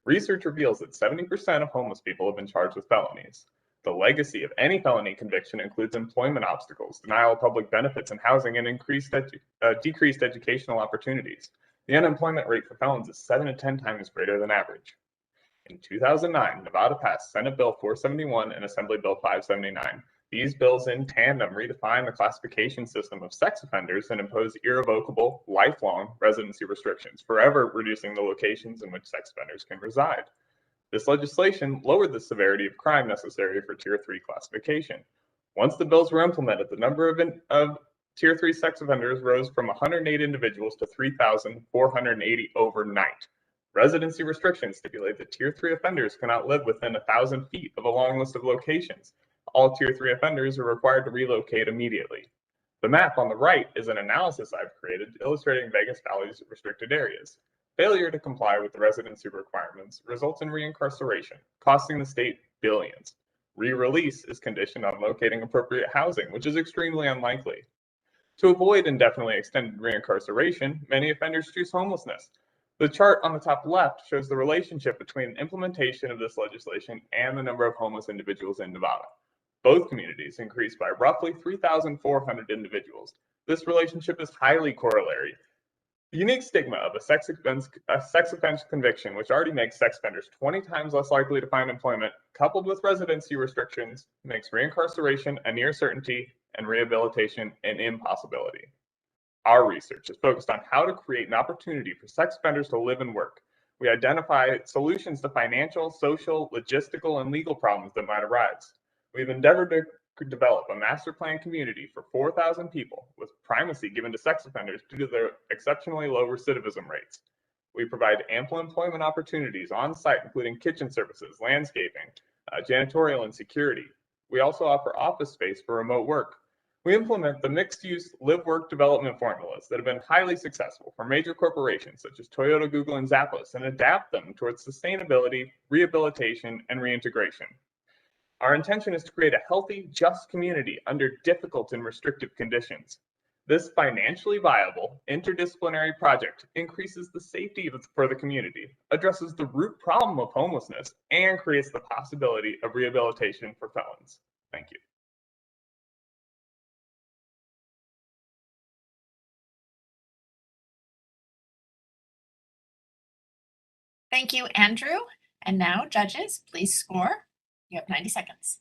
Research reveals that 70% of homeless people have been charged with felonies. The legacy of any felony conviction includes employment obstacles, denial of public benefits and housing, and decreased educational opportunities. The unemployment rate for felons is 7 to 10 times greater than average. In 2009, Nevada passed Senate Bill 471 and Assembly Bill 579. These bills in tandem redefine the classification system of sex offenders and impose irrevocable, lifelong residency restrictions, forever reducing the locations in which sex offenders can reside. This legislation lowered the severity of crime necessary for Tier 3 classification. Once the bills were implemented, the number of Tier 3 sex offenders rose from 108 individuals to 3,480 overnight. Residency restrictions stipulate that Tier 3 offenders cannot live within 1,000 feet of a long list of locations. All Tier 3 offenders are required to relocate immediately. The map on the right is an analysis I've created illustrating Vegas Valley's restricted areas. Failure to comply with the residency requirements results in reincarceration, costing the state billions. Re-release is conditioned on locating appropriate housing, which is extremely unlikely. To avoid indefinitely extended reincarceration, many offenders choose homelessness. The chart on the top left shows the relationship between implementation of this legislation and the number of homeless individuals in Nevada. Both communities increased by roughly 3,400 individuals. This relationship is highly corollary. The unique stigma of a sex offense conviction, which already makes sex offenders 20 times less likely to find employment, coupled with residency restrictions, makes reincarceration a near certainty and rehabilitation an impossibility. Our research is focused on how to create an opportunity for sex offenders to live and work. We identify solutions to financial, social, logistical, and legal problems that might arise. We've endeavored to develop a master plan community for 4,000 people with primacy given to sex offenders due to their exceptionally low recidivism rates. We provide ample employment opportunities on site, including kitchen services, landscaping, janitorial, and security. We also offer office space for remote work. We implement the mixed-use live-work development formulas that have been highly successful for major corporations such as Toyota, Google, and Zappos, and adapt them towards sustainability, rehabilitation, and reintegration. Our intention is to create a healthy, just community under difficult and restrictive conditions. This financially viable, interdisciplinary project increases the safety for the community, addresses the root problem of homelessness, and creates the possibility of rehabilitation for felons. Thank you. Thank you, Andrew. And now, judges, please score. You have 90 seconds.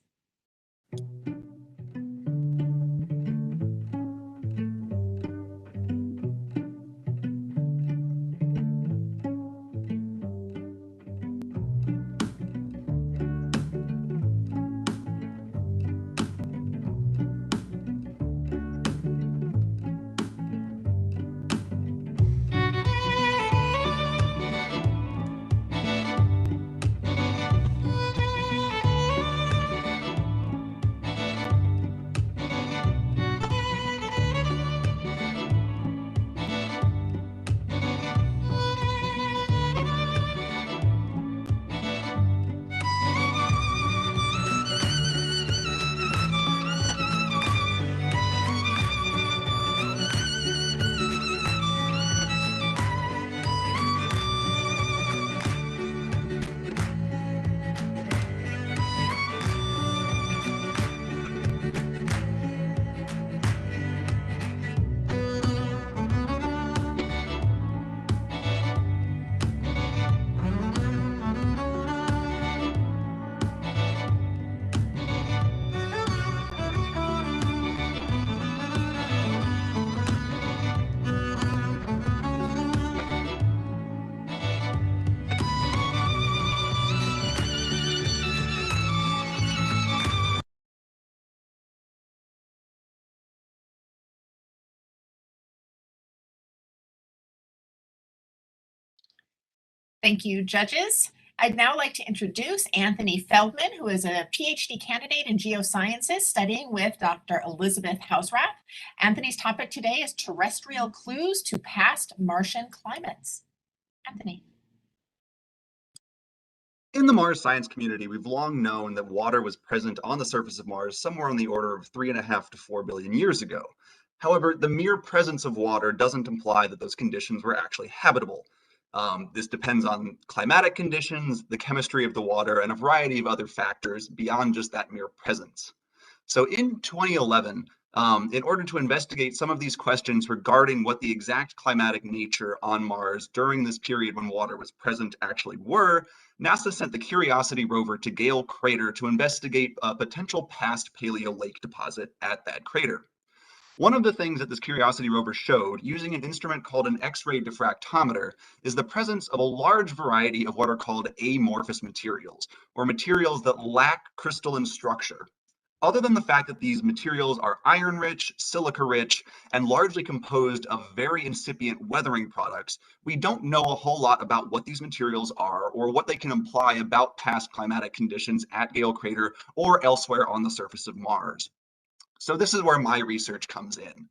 Thank you, judges. I'd now like to introduce Anthony Feldman, who is a PhD candidate in geosciences studying with Dr. Elizabeth Hausrath. Anthony's topic today is terrestrial clues to past Martian climates. Anthony. In the Mars science community, we've long known that water was present on the surface of Mars somewhere on the order of 3.5 to 4 billion years ago. However, the mere presence of water doesn't imply that those conditions were actually habitable. This depends on climatic conditions, the chemistry of the water, and a variety of other factors beyond just that mere presence. So in 2011, in order to investigate some of these questions regarding what the exact climatic nature on Mars during this period when water was present actually were, NASA sent the Curiosity rover to Gale Crater to investigate a potential past Paleo lake deposit at that crater. One of the things that this Curiosity rover showed using an instrument called an X-ray diffractometer is the presence of a large variety of what are called amorphous materials, or materials that lack crystalline structure. Other than the fact that these materials are iron-rich, silica-rich, and largely composed of very incipient weathering products, we don't know a whole lot about what these materials are or what they can imply about past climatic conditions at Gale Crater or elsewhere on the surface of Mars. So this is where my research comes in.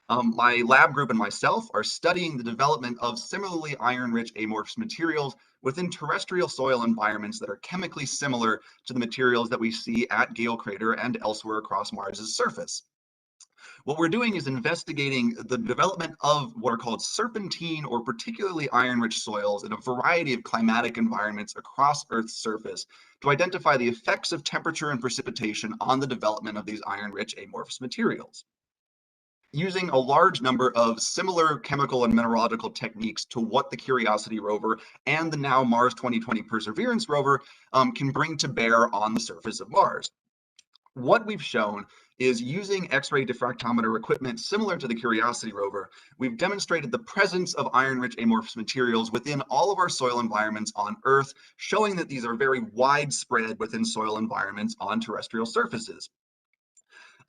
My lab group and myself are studying the development of similarly iron-rich amorphous materials within terrestrial soil environments that are chemically similar to the materials that we see at Gale Crater and elsewhere across Mars's surface. What we're doing is investigating the development of what are called serpentine or particularly iron-rich soils in a variety of climatic environments across Earth's surface to identify the effects of temperature and precipitation on the development of these iron-rich amorphous materials. Using a large number of similar chemical and mineralogical techniques to what the Curiosity rover and the now Mars 2020 Perseverance rover can bring to bear on the surface of Mars. What we've shown is using X-ray diffractometer equipment similar to the Curiosity rover, we've demonstrated the presence of iron-rich amorphous materials within all of our soil environments on Earth, showing that these are very widespread within soil environments on terrestrial surfaces.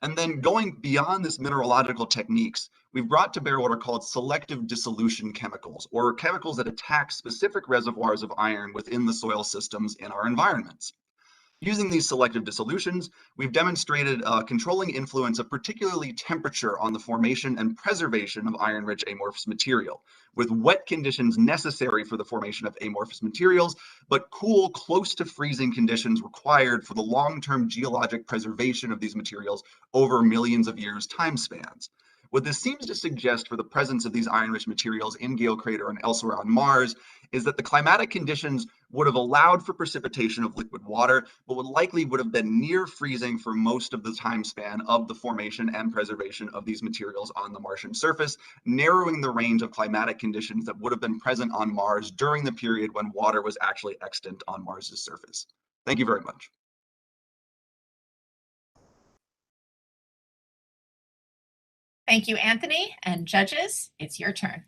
And then going beyond this mineralogical techniques, we've brought to bear what are called selective dissolution chemicals, or chemicals that attack specific reservoirs of iron within the soil systems in our environments. Using these selective dissolutions, we've demonstrated a controlling influence of particularly temperature on the formation and preservation of iron-rich amorphous material, with wet conditions necessary for the formation of amorphous materials, but cool, close to freezing conditions required for the long-term geologic preservation of these materials over millions of years time spans. What this seems to suggest for the presence of these iron-rich materials in Gale Crater and elsewhere on Mars is that the climatic conditions would have allowed for precipitation of liquid water, but would have been near freezing for most of the time span of the formation and preservation of these materials on the Martian surface, narrowing the range of climatic conditions that would have been present on Mars during the period when water was actually extant on Mars's surface. Thank you very much. Thank you, Anthony. And judges, it's your turn.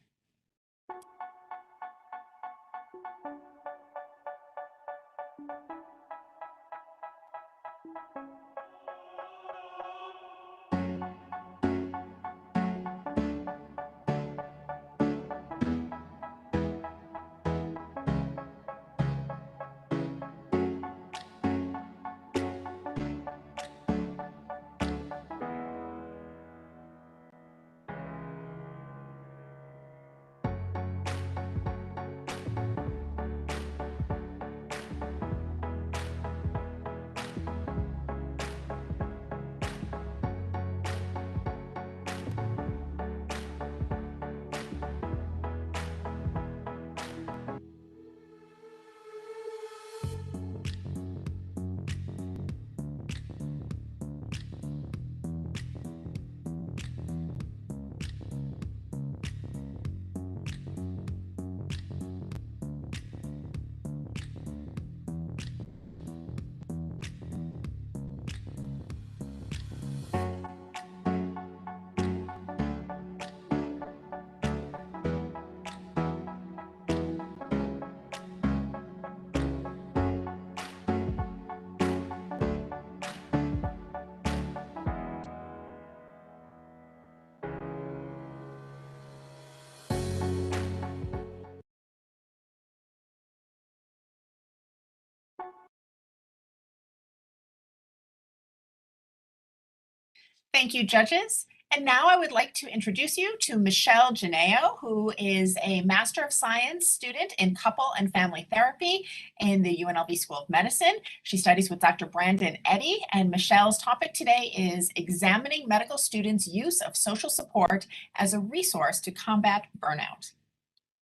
Thank you, judges. And now I would like to introduce you to Michelle Janeo, who is a Master of Science student in Couple and Family Therapy in the UNLV School of Medicine. She studies with Dr. Brandon Eddy, and Michelle's topic today is examining medical students' use of social support as a resource to combat burnout.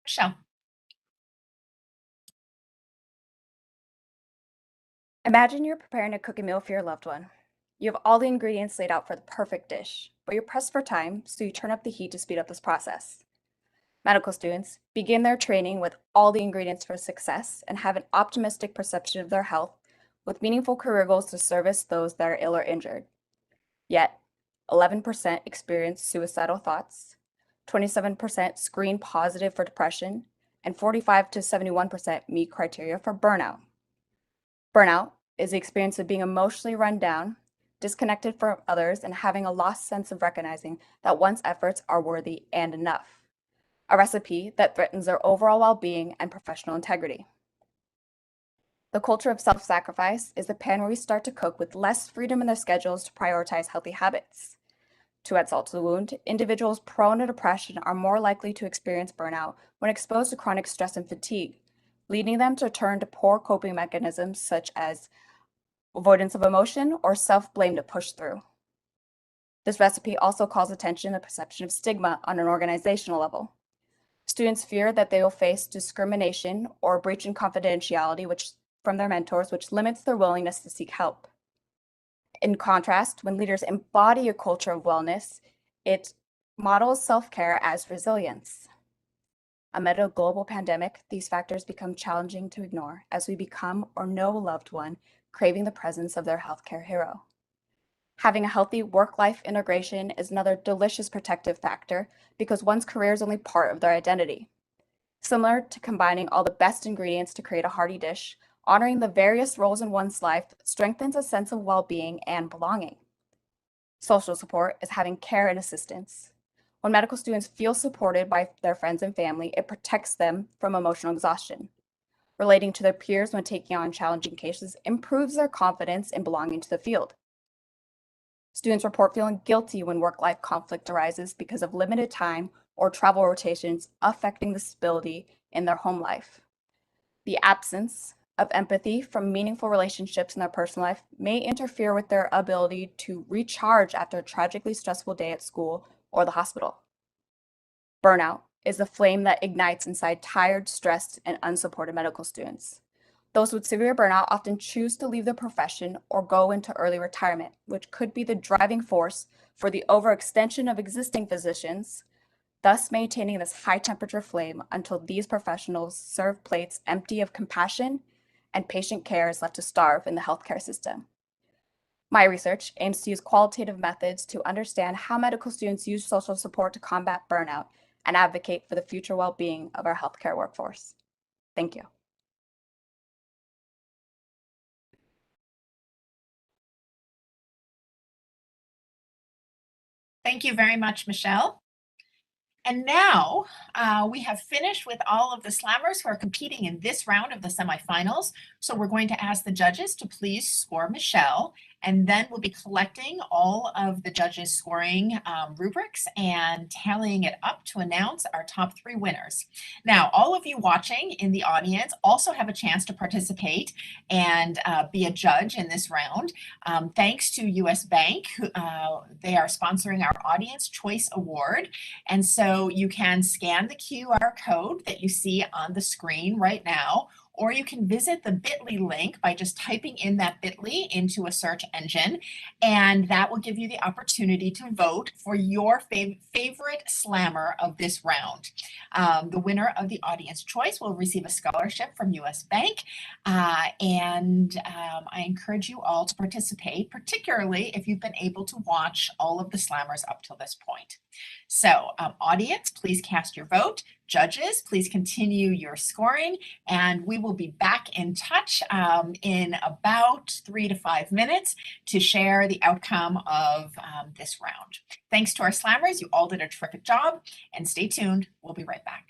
Michelle. Imagine you're preparing to cook a meal for your loved one. You have all the ingredients laid out for the perfect dish, but you're pressed for time, so you turn up the heat to speed up this process. Medical students begin their training with all the ingredients for success and have an optimistic perception of their health with meaningful career goals to service those that are ill or injured. Yet, 11% experience suicidal thoughts, 27% screen positive for depression, and 45 to 71% meet criteria for burnout. Burnout is the experience of being emotionally run down, disconnected from others, and having a lost sense of recognizing that one's efforts are worthy and enough. A recipe that threatens their overall well-being and professional integrity. The culture of self-sacrifice is the pan where we start to cook with less freedom in their schedules to prioritize healthy habits. To add salt to the wound, individuals prone to depression are more likely to experience burnout when exposed to chronic stress and fatigue, leading them to turn to poor coping mechanisms such as avoidance of emotion or self-blame to push through. This recipe also calls attention to the perception of stigma on an organizational level. Students fear that they will face discrimination or breach in confidentiality from their mentors, which limits their willingness to seek help. In contrast, when leaders embody a culture of wellness, it models self-care as resilience. Amid a global pandemic, these factors become challenging to ignore as we become or know a loved one craving the presence of their healthcare hero. Having a healthy work-life integration is another delicious protective factor because one's career is only part of their identity. Similar to combining all the best ingredients to create a hearty dish, honoring the various roles in one's life strengthens a sense of well-being and belonging. Social support is having care and assistance. When medical students feel supported by their friends and family, it protects them from emotional exhaustion. Relating to their peers when taking on challenging cases improves their confidence in belonging to the field. Students report feeling guilty when work-life conflict arises because of limited time or travel rotations affecting the stability in their home life. The absence of empathy from meaningful relationships in their personal life may interfere with their ability to recharge after a tragically stressful day at school or the hospital. Burnout is the flame that ignites inside tired, stressed, and unsupported medical students. Those with severe burnout often choose to leave the profession or go into early retirement, which could be the driving force for the overextension of existing physicians, thus maintaining this high-temperature flame until these professionals serve plates empty of compassion and patient care is left to starve in the healthcare system. My research aims to use qualitative methods to understand how medical students use social support to combat burnout and advocate for the future well-being of our healthcare workforce. Thank you. Thank you very much, Michelle. And now we have finished with all of the slammers who are competing in this round of the semifinals. So we're going to ask the judges to please score Michelle, and then we'll be collecting all of the judges' scoring rubrics and tallying it up to announce our top 3 winners. Now, all of you watching in the audience also have a chance to participate and be a judge in this round. Thanks to US Bank, they are sponsoring our Audience Choice Award. And so you can scan the QR code that you see on the screen right now, or you can visit the bit.ly link by just typing in that bit.ly into a search engine, and that will give you the opportunity to vote for your favorite slammer of this round. The winner of the audience choice will receive a scholarship from US Bank, and I encourage you all to participate, particularly if you've been able to watch all of the slammers up till this point. So audience, please cast your vote. Judges, please continue your scoring, and we will be back in touch in about 3 to 5 minutes to share the outcome of this round. Thanks to our slammers, you all did a terrific job, and stay tuned. We'll be right back.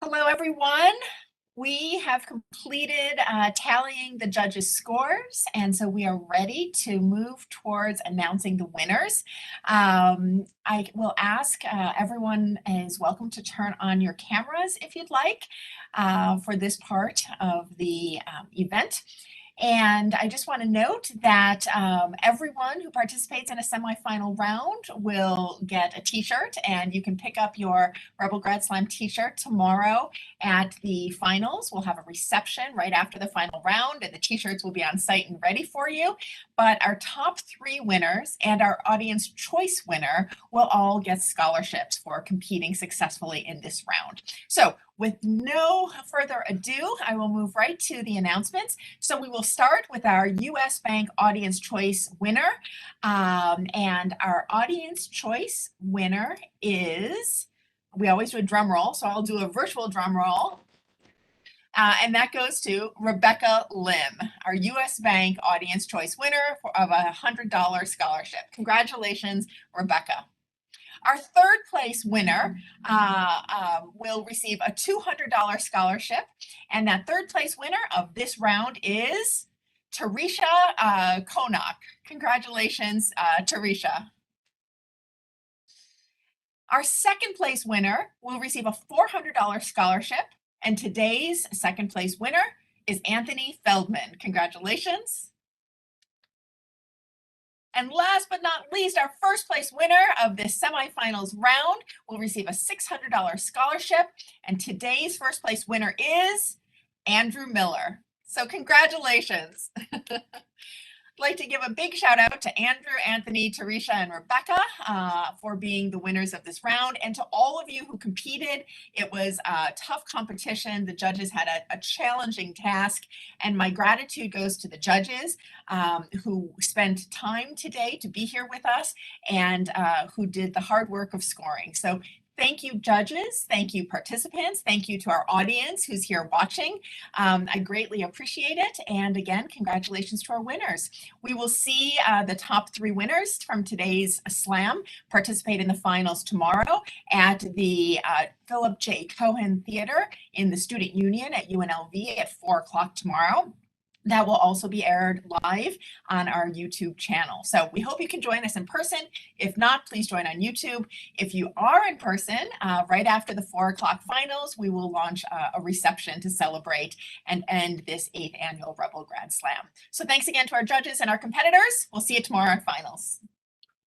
Hello, everyone. We have completed tallying the judges' scores, and so we are ready to move towards announcing the winners. I will ask everyone is welcome to turn on your cameras if you'd like for this part of the event. And I just want to note that everyone who participates in a semifinal round will get a t-shirt, and you can pick up your Rebel Grad Slam t-shirt tomorrow at the finals. We'll have a reception right after the final round, and the t-shirts will be on site and ready for you. But our top 3 winners and our audience choice winner will all get scholarships for competing successfully in this round. So with no further ado, I will move right to the announcements. So we will start with our US Bank Audience Choice winner. And our Audience Choice winner is, we always do a drum roll, so I'll do a virtual drum roll. And that goes to Rebecca Lim, our US Bank Audience Choice winner of a $100 scholarship. Congratulations, Rebecca. Our third place winner will receive a $200 scholarship. And that third place winner of this round is Tarisha Konak. Congratulations, Tarisha. Our second place winner will receive a $400 scholarship. And today's second place winner is Anthony Feldman. Congratulations. And last but not least, our first place winner of this semifinals round will receive a $600 scholarship. And today's first place winner is Andrew Miller. So congratulations. I'd like to give a big shout out to Andrew, Anthony, Tarisha, and Rebecca for being the winners of this round, and to all of you who competed. It was a tough competition. The judges had a challenging task, and my gratitude goes to the judges who spent time today to be here with us and who did the hard work of scoring. So thank you, judges. Thank you, participants. Thank you to our audience who's here watching. I greatly appreciate it. And again, congratulations to our winners. We will see the top 3 winners from today's slam participate in the finals tomorrow at the Philip J. Cohen Theater in the Student Union at UNLV at 4 o'clock tomorrow. That will also be aired live on our YouTube channel. So we hope you can join us in person. If not, please join on YouTube. If you are in person, right after the 4 o'clock finals, we will launch a reception to celebrate and end this 8th annual Rebel Grad Slam. So thanks again to our judges and our competitors. We'll see you tomorrow at finals.